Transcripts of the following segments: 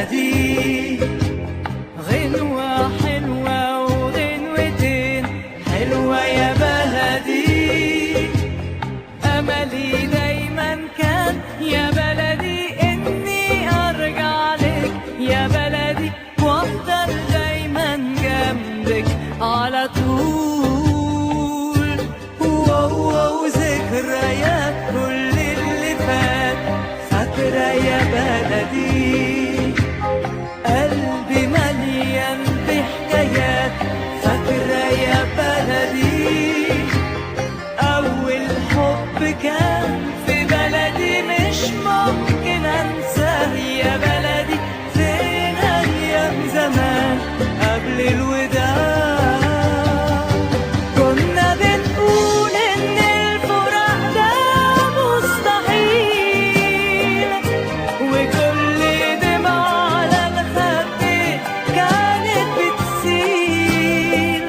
بلدي، غنوة حلوة وغنوتين حلوة يا بلدي. أملي دايما كان يا بلدي إني أرجع لك يا بلدي، وأفضل دايما جنبك على طول. وذكريات كل اللي فات فاكرة يا بلدي، قلبي مليان بحكايات فاكرة يا بلدي. أول حب كان في بلدي مش ممكن أنساه يا بلدي، فين أيام زمان قبل الوداع كنا بنقول إن الفراق ده مستحيل، وكل دمعة على الخد كانت بتسيل،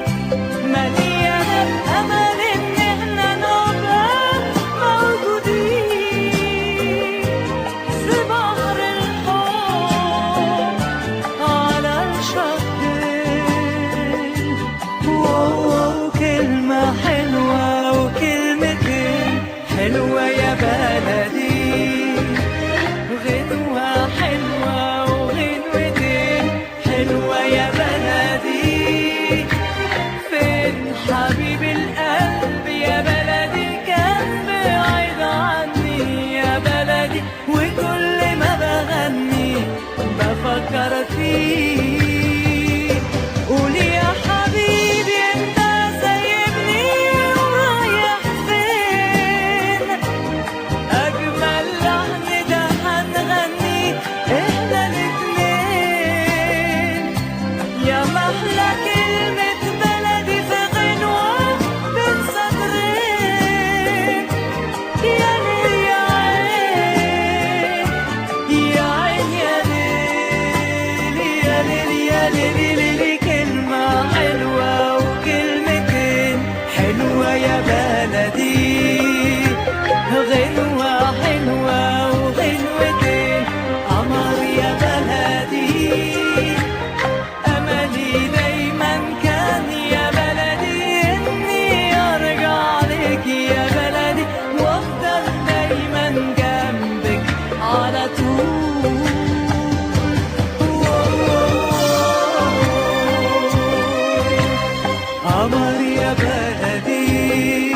مليانة بأمل إن إحنا نبقى موجودين في بحر الحب على الشطين. كلمة حلوة وكلمتين حلوة يا بلدي، غنوة حلوة وغنوتين حلوة يا بلدي. فين حبيب القلب يا بلدي كان بعيد عني يا بلدي، وكل ما بغني بفكر فيه. قولي يا حبيبي انت سايبني ورايح فين، أجمل لحن ده هنغني إحنا الاتنين، يا محلى كلمة بلدي في غنوة بين سطرين. يا ليل يا عين يا عين يا ليل يا ليل يا ليل ليلي، كلمة حلوة وكلمتين حلوة يا بلدي، غنوة حلوة وغنوتين قمر يا بلدي. أملي دايما كان يا بلدي إني أرجع لك يا بلدي، وأفضل دايما جنبك على طول. قمر يا بلدي،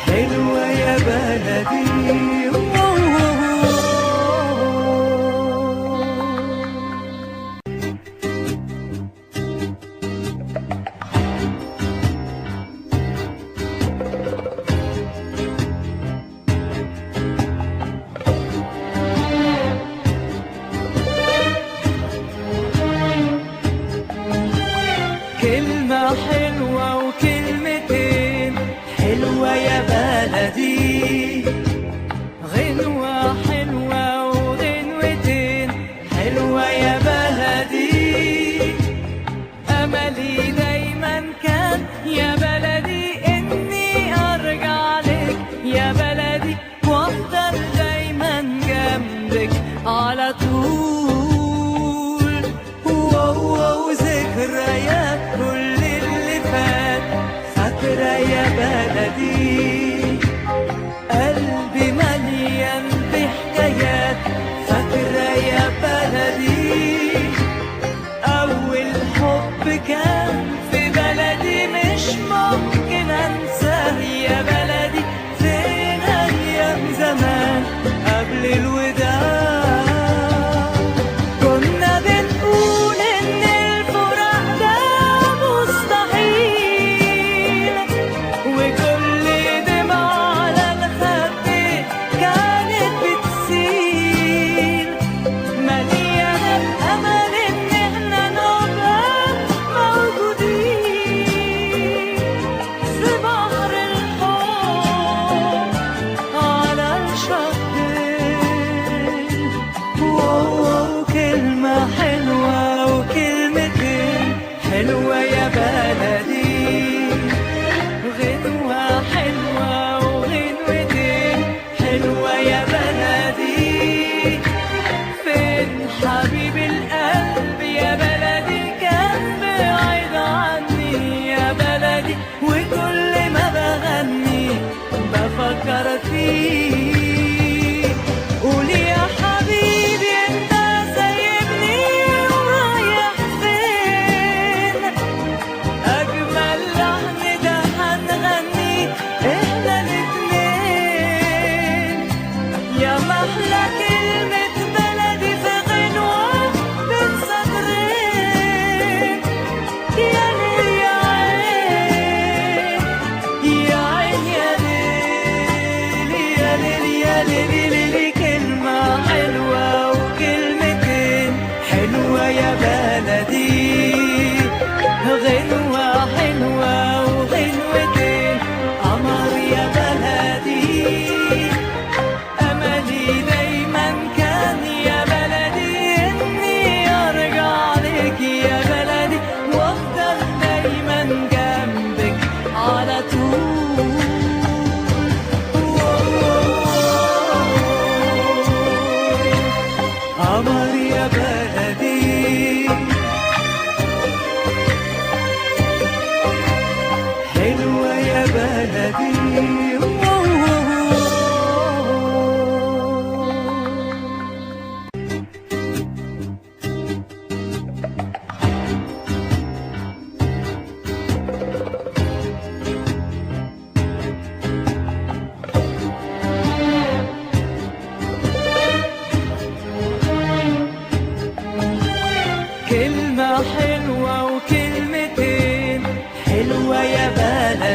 حلوة يا بلدي. كلمة حلوة وكلمتين حلوة يا بلدي، غنوة حلوة وغنوتين حلوة يا بلدي. أملي دايما كان يا بلدي إني أرجع لك يا بلدي، وأفضل دايما جنبك على طول. وذكريات كل اللي فات فاكرة يا بلدي، قلبي مليان بحكايات فاكرة يا بلدي. أول حب كان في بلدي مش ممكن أنساه يا بلدي، فين أيام زمان قبل الوداع كنا بنقول إن الفراق ده مستحيل، وكل دمعة على الخد كانت بتسيل، مليانة بأمل إن إحنا نبقى موجودين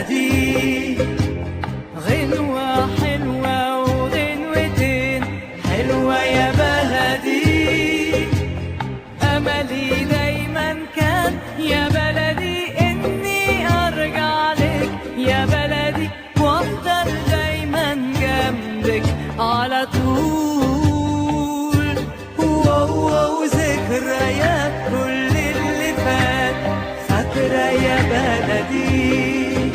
بلدي غنوة حلوة وغنوتين حلوة يا بلدي. أملي دايما كان يا بلدي إني أرجع لك يا بلدي وأفضل دايما جنبك على طول. وذكريات كل اللي فات فاكرة يا بلدي،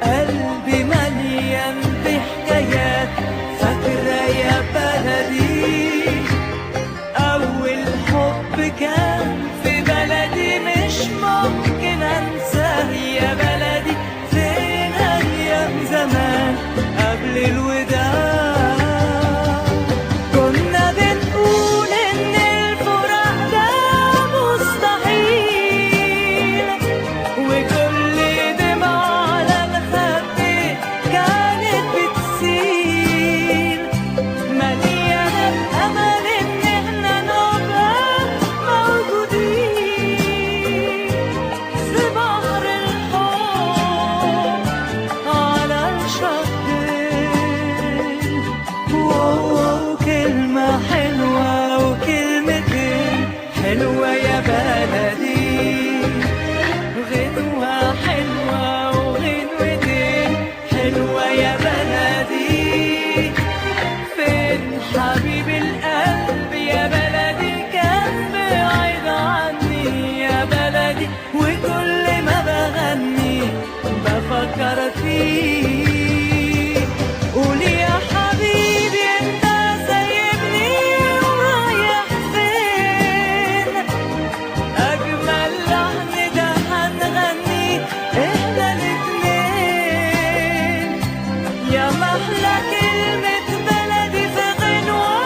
قلبي مليان بحكايات فاكرة يا بلدي. أول حب كان في بلدي مش ممكن أنساه يا بلدي، فين أيام زمان قبل الوداع كنا بنقول إن الفراق ده مستحيل، وكل دمعة على الخد كانت بتسيل مليانة بأمل إن إحنا نبقى موجودين في بحر الحب على الشطين. كلمة حلوة وكلمتين حلوة يا بلدي، غنوة حلوة وغنوتين حلوة يا بلدي. فين حبيب القلب يا بلدي كان بعيد عني يا بلدي، وكل ما بغني بفكر فيه. قولي يا حبيبي انت سايبني ورايح فين، أجمل لحن ده هنغني إحنا الاتنين، يا محلى كلمة بلدي في غنوة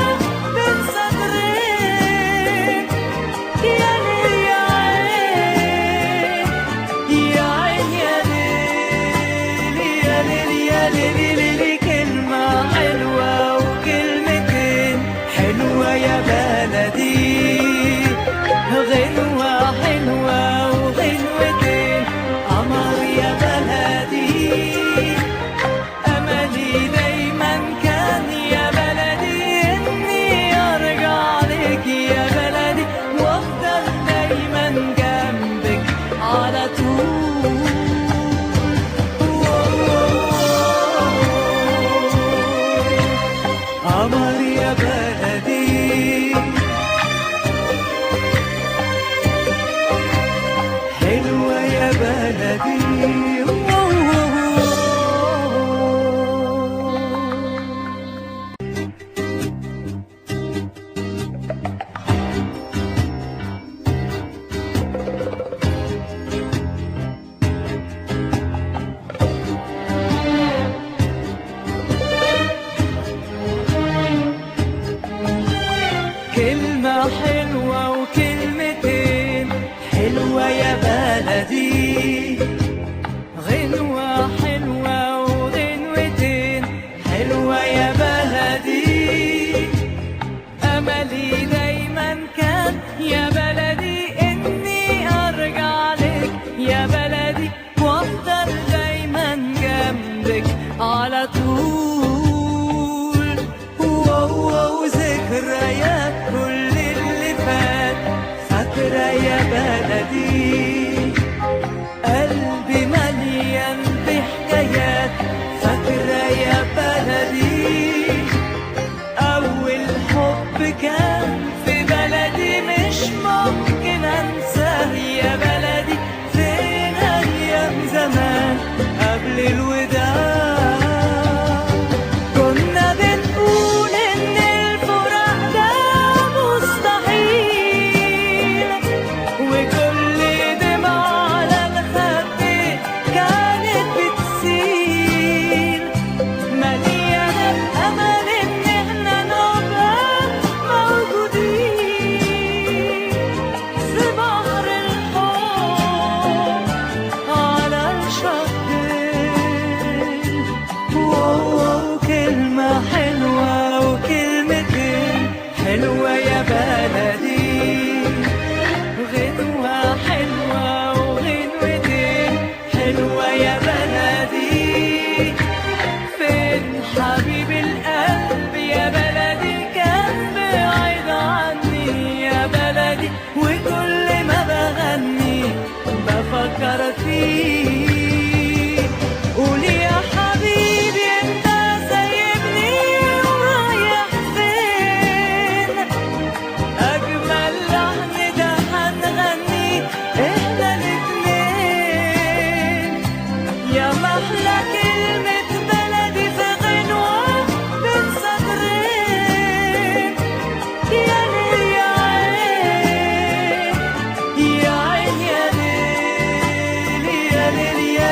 بين سطرين. يا ليل يا عين يا عين يا ليل يا ليل يا ليل ليلي، كلمة حلوة وكلمتين حلوة يا بلدي، غنوة حلوة وغنوتين قمر يا بلدي. أملي دايما كان يا بلدي إني أرجع لك يا بلدي وأفضل دايما جنبك على طول. قمر يا بلدي حلوة يا بلدي. كلمة حلوة وكلمتين حلوة يا بلدي، غنوة حلوة وغنوتين حلوة يا بلدي. أملي دايما كان يا بلدي إني أرجع لك يا بلدي وأفضل دايما جنبك على طول. وذكريات كل اللي فات فاكرة يا بلدي، قلبي مليان بحكايات فاكرة يا بلدي. أول حب كان في بلدي مش ممكن أنساه يا بلدي، فين أيام زمان قبل الوداع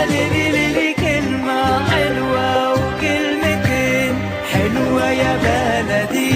لي كلمة حلوة وكلمتين حلوة يا بلدي.